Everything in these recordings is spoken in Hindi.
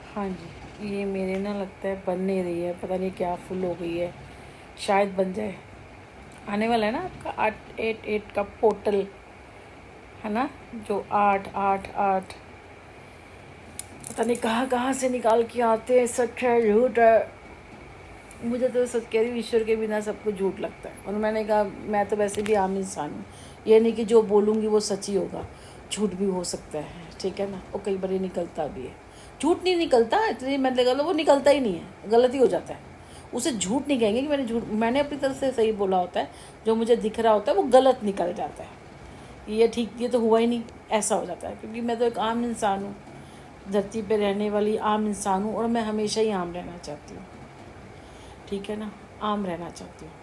हाँ जी, ये मेरे ना लगता है बन नहीं रही है, पता नहीं क्या फुल हो गई है। शायद बन जाए। आने वाला है ना आपका 888 का पोर्टल, है ना, जो 888 पता नहीं कहाँ कहाँ से निकाल के आते हैं। सच है झूठ है, मुझे तो सच कह रही हूँ, ईश्वर के बिना सब कुछ झूठ लगता है। और मैंने कहा मैं तो वैसे भी आम इंसान हूँ, ये नहीं कि जो बोलूँगी वो सच ही होगा, झूठ भी हो सकता है, ठीक है ना। और कई बार ये निकलता भी है। झूठ नहीं निकलता, इसलिए मैं लगा लो वो निकलता ही नहीं है, गलत ही हो जाता है। उसे झूठ नहीं कहेंगे कि मैंने अपनी तरफ से सही बोला होता है। जो मुझे दिख रहा होता है वो गलत निकल जाता है, ये ठीक, ये तो हुआ ही नहीं, ऐसा हो जाता है। क्योंकि मैं तो एक आम इंसान हूँ, धरती पे रहने वाली आम इंसान हूँ, और मैं हमेशा ही आम रहना चाहती हूँ, ठीक है ना, आम रहना चाहती हूँ।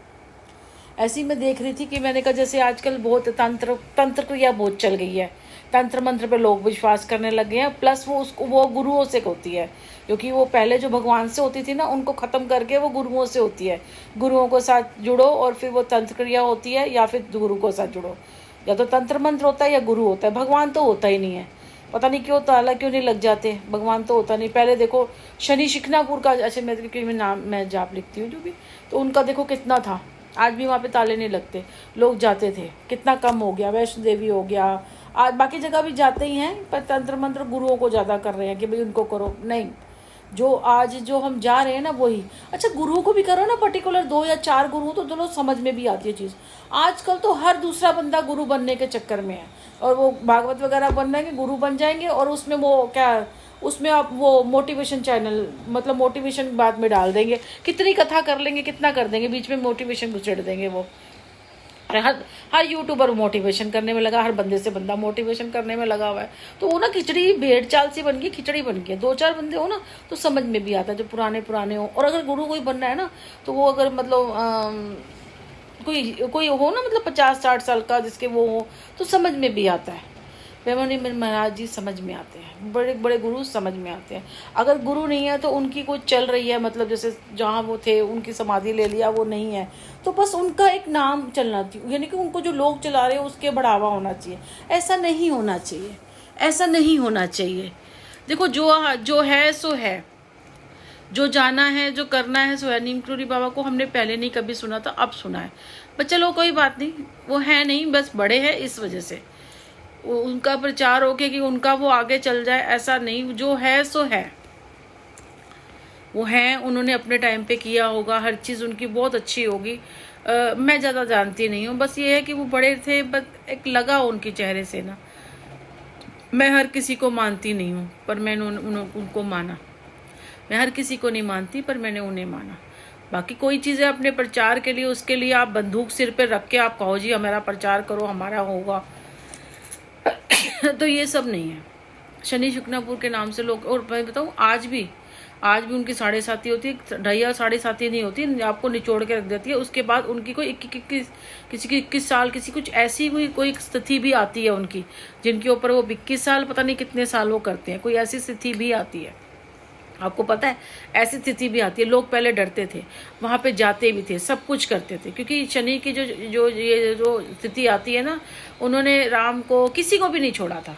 ऐसी मैं देख रही थी कि मैंने कहा जैसे आजकल बहुत तंत्र क्रिया बहुत चल गई है, तंत्र मंत्र पे लोग विश्वास करने लग गए हैं। प्लस वो गुरुओं से होती है, क्योंकि वो पहले जो भगवान से होती थी ना, उनको ख़त्म करके वो गुरुओं से होती है। गुरुओं के साथ जुड़ो और फिर वो तंत्र क्रिया होती है, या फिर गुरु के साथ जुड़ो। या तो तंत्र मंत्र होता है या गुरु होता है, भगवान तो होता ही नहीं है। पता नहीं क्यों ताला क्यों नहीं लग जाते, भगवान तो होता नहीं। पहले देखो शनि शिकनापुर का, अच्छा मैं क्योंकि मैं जाप लिखती हूँ जो भी, तो उनका देखो कितना था, आज भी वहाँ पे ताले नहीं लगते, लोग जाते थे। कितना कम हो गया, वैष्णो देवी हो गया, आज बाकी जगह भी जाते ही हैं, पर तंत्र मंत्र गुरुओं को ज़्यादा कर रहे हैं कि भाई उनको करो। नहीं, जो आज जो हम जा रहे हैं ना वही। अच्छा, गुरुओं को भी करो ना, पर्टिकुलर 2 या 4 गुरु तो चलो समझ में भी आती है चीज़। आजकल तो हर दूसरा बंदा गुरु बनने के चक्कर में है, और वो भागवत वगैरह बन रहे हैं गुरु बन जाएंगे, और उसमें वो क्या, उसमें आप वो मोटिवेशन चैनल, मतलब मोटिवेशन बाद में डाल देंगे, कितनी कथा कर लेंगे, कितना कर देंगे, बीच में मोटिवेशन घुसेड़ देंगे वो। अरे हर यूट्यूबर मोटिवेशन करने में लगा, हर बंदे से बंदा मोटिवेशन करने में लगा हुआ है। तो वो ना खिचड़ी भेड़ चाल सी बन गई, खिचड़ी बन गई। 2-4 बंदे हो ना तो समझ में भी आता है, जो पुराने पुराने हो। और अगर गुरु कोई बनना है ना, तो वो अगर मतलब कोई कोई हो ना, मतलब 50-60 साल का जिसके वो हो, तो समझ में भी आता है। प्रेमानंद महाराज जी समझ में आते हैं, बड़े बड़े गुरु समझ में आते हैं। अगर गुरु नहीं है तो उनकी कोई चल रही है, मतलब जैसे जहाँ वो थे उनकी समाधि ले लिया, वो नहीं है तो बस उनका एक नाम चलना चाहिए, यानी कि उनको जो लोग चला रहे हैं उसके बढ़ावा होना चाहिए। ऐसा नहीं होना चाहिए, ऐसा नहीं होना चाहिए। देखो जो है सो है, जो जाना है, जो करना है सो है। नीम क्रोरी बाबा को हमने पहले नहीं कभी सुना था, अब सुना है। पर चलो कोई बात नहीं, वो है नहीं, बस बड़े हैं इस वजह से उनका प्रचार हो के कि उनका वो आगे चल जाए, ऐसा नहीं। जो है सो है, वो है, उन्होंने अपने टाइम पे किया होगा, हर चीज़ उनकी बहुत अच्छी होगी। मैं ज़्यादा जानती नहीं हूँ, बस ये है कि वो बड़े थे, बस एक लगा उनके चेहरे से ना। मैं हर किसी को मानती नहीं हूँ, पर मैंने उनको माना। मैं हर किसी को नहीं मानती, पर मैंने उन्हें माना। बाकी कोई चीज़ें अपने प्रचार के लिए, उसके लिए आप बंदूक सिर पे रख के आप कहो जी हमारा प्रचार करो, हमारा होगा, तो ये सब नहीं है। शनि शुक्नापुर के नाम से लोग, और मैं बताऊँ आज भी उनकी 7.5 होती है, 2.5 नहीं होती, आपको निचोड़ के रख देती है। उसके बाद उनकी कोई किसी की 21 साल, किसी कुछ ऐसी कोई स्थिति भी आती है उनकी, जिनके ऊपर वो 21 साल पता नहीं कितने साल वो करते हैं, कोई ऐसी स्थिति भी आती है। आपको पता है, ऐसी स्थिति भी आती है। लोग पहले डरते थे, वहाँ पे जाते भी थे, सब कुछ करते थे, क्योंकि शनि की जो स्थिति आती है ना, उन्होंने राम को, किसी को भी नहीं छोड़ा था।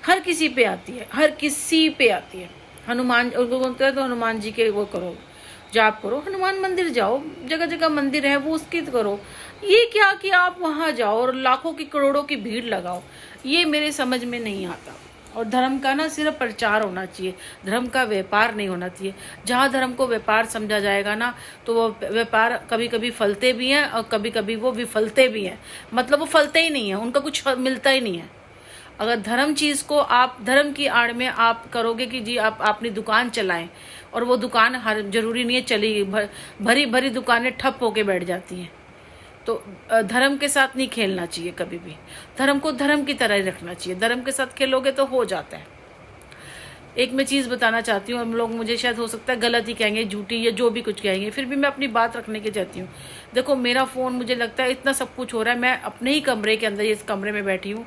हर किसी पे आती है, हर किसी पे आती है। हनुमान, उनको बोलते हैं तो हनुमान जी के वो करो, जाप करो, हनुमान मंदिर जाओ, जगह जगह मंदिर है वो उसकी करो। ये क्या कि आप वहाँ जाओ और लाखों की करोड़ों की भीड़ लगाओ, ये मेरे समझ में नहीं आता। और धर्म का ना सिर्फ प्रचार होना चाहिए, धर्म का व्यापार नहीं होना चाहिए। जहाँ धर्म को व्यापार समझा जाएगा ना, तो वो व्यापार कभी कभी फलते भी हैं और कभी कभी वो विफलते भी हैं। मतलब वो फलते ही नहीं है, उनका कुछ मिलता ही नहीं है। अगर धर्म चीज़ को आप धर्म की आड़ में आप करोगे कि जी आप अपनी दुकान चलाएं, और वो दुकान हर जरूरी नहीं है चली, भरी भरी दुकानें ठप होके बैठ जाती हैं। तो धर्म के साथ नहीं खेलना चाहिए कभी भी, धर्म को धर्म की तरह ही रखना चाहिए। धर्म के साथ खेलोगे तो हो जाता है। एक मैं चीज़ बताना चाहती हूँ, हम लोग मुझे शायद हो सकता है गलत ही कहेंगे, झूठी या जो भी कुछ कहेंगे, फिर भी मैं अपनी बात रखने की चाहती हूँ। देखो मेरा फ़ोन, मुझे लगता है इतना सब कुछ हो रहा है, मैं अपने ही कमरे के अंदर, इस कमरे में बैठी हूँ,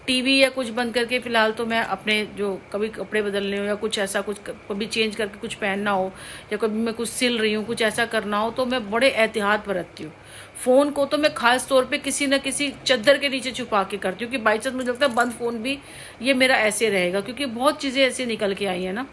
टीवी या कुछ बंद करके फ़िलहाल तो मैं अपने जो कभी कपड़े बदलने हो या कुछ ऐसा कुछ कभी चेंज करके कुछ पहनना हो, या कभी मैं कुछ सिल रही हूँ, कुछ ऐसा करना हो, तो मैं बड़े एहतियात बरतती हूँ। फ़ोन को तो मैं खास तौर पे किसी न किसी चादर के नीचे छुपा के करती हूँ कि बाई चांस मुझे लगता है बंद फ़ोन भी ये मेरा ऐसे रहेगा, क्योंकि बहुत चीज़ें ऐसे निकल के आई हैं ना।